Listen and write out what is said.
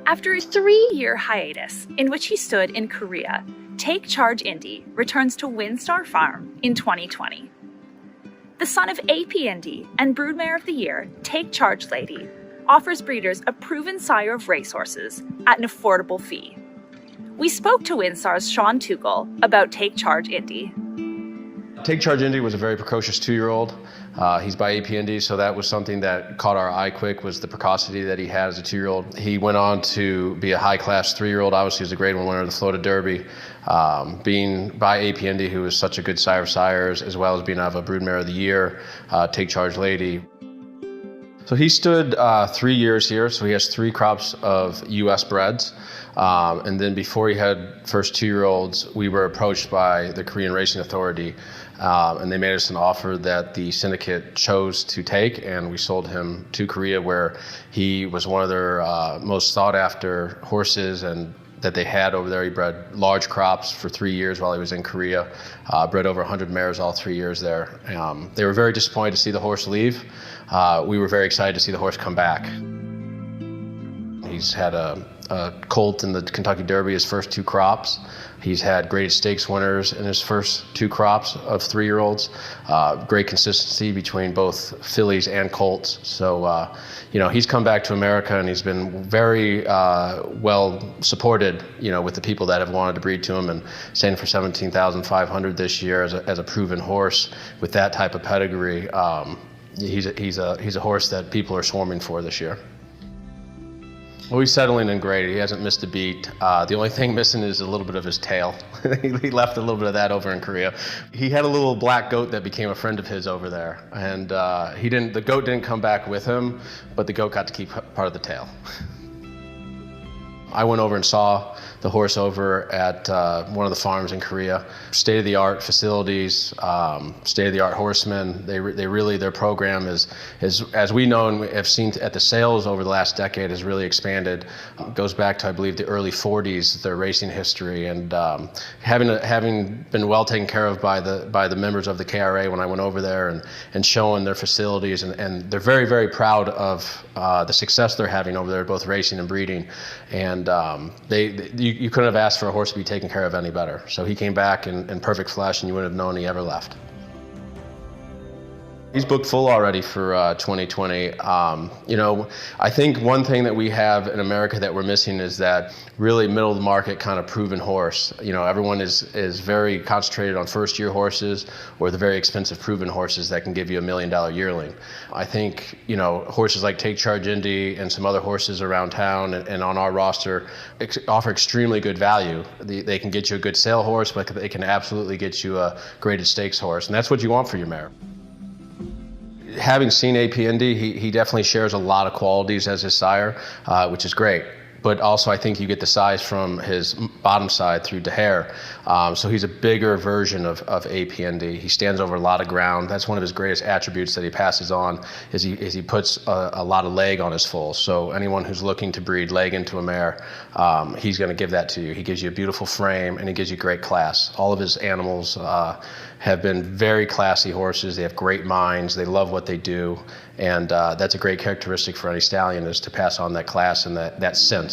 After a 3-year hiatus in which he stood in Korea, Teikcharge인디 returns to Windstar Farm in 2020. The son of APND and Broodmare of the Year, Teikcharge인디, offers breeders a proven sire of racehorses at an affordable fee. We spoke to Windstar's Sean Tuchel about Teikcharge인디. Teikcharge인디 was a very precocious 2-year-old. He's by APND, so that was something that caught our eye quick, was the precocity that he had as a 2-year-old. He went on to be a high-class 3-year-old. Obviously, he was a Grade 1 winner of the Florida Derby. Being by APND, who is such a good sire of sires, as well as being out of a Broodmare of the Year, Teikcharge인디. So he stood 3 years here, so he has 3 crops of U.S. breds. And then before he had first 2-year-olds, we were approached by the Korean Racing Authority, and they made us an offer that the syndicate chose to take, and we sold him to Korea, where he was one of their most sought-after horses and that they had over there. He bred large crops for 3 years while he was in Korea, bred over 100 mares all 3 years there. They were very disappointed to see the horse leave. We were very excited to see the horse come back. He's had a colt in the Kentucky Derby his first 2 crops. He's had graded stakes winners in his first 2 crops of 3-year-olds. Great consistency between both fillies and colts. So, he's come back to America, and he's been very well supported, with the people that have wanted to breed to him, and standing for $17,500 this year as a proven horse with that type of pedigree. He's a horse that people are swarming for this year. Well, he's settling in great. He hasn't missed a beat. The only thing missing is a little bit of his tail. He left a little bit of that over in Korea. He had a little black goat that became a friend of his over there, and the goat didn't come back with him, but the goat got to keep part of the tail. I went over and saw the horse over at one of the farms in Korea. State-of-the-art facilities, state-of-the-art horsemen. Their program is, as we know and have seen at the sales over the last decade, has really expanded. It goes back to, I believe, the early 40s, their racing history, and having been well taken care of by the members of the KRA when I went over there and showing their facilities, and they're very, very proud of the success they're having over there, both racing and breeding. And you couldn't have asked for a horse to be taken care of any better. So he came back in perfect flesh, and you wouldn't have known he ever left. He's booked full already for 2020. I think one thing that we have in America that we're missing is that really middle of the market kind of proven horse. Everyone is very concentrated on first-year horses or the very expensive proven horses that can give you $1 million yearling. I think, horses like Teikcharge인디 and some other horses around town and on our roster offer extremely good value. They can get you a good sale horse, but they can absolutely get you a graded stakes horse, and that's what you want for your mare. Having seen APND, he definitely shares a lot of qualities as his sire, which is great. But also I think you get the size from his bottom side through Daher. So he's a bigger version of APND. He stands over a lot of ground. That's one of his greatest attributes that he passes on, is he puts a lot of leg on his foal. So anyone who's looking to breed leg into a mare, he's going to give that to you. He gives you a beautiful frame, and he gives you great class. All of his animals have been very classy horses. They have great minds. They love what they do. And that's a great characteristic for any stallion, is to pass on that class and that sense.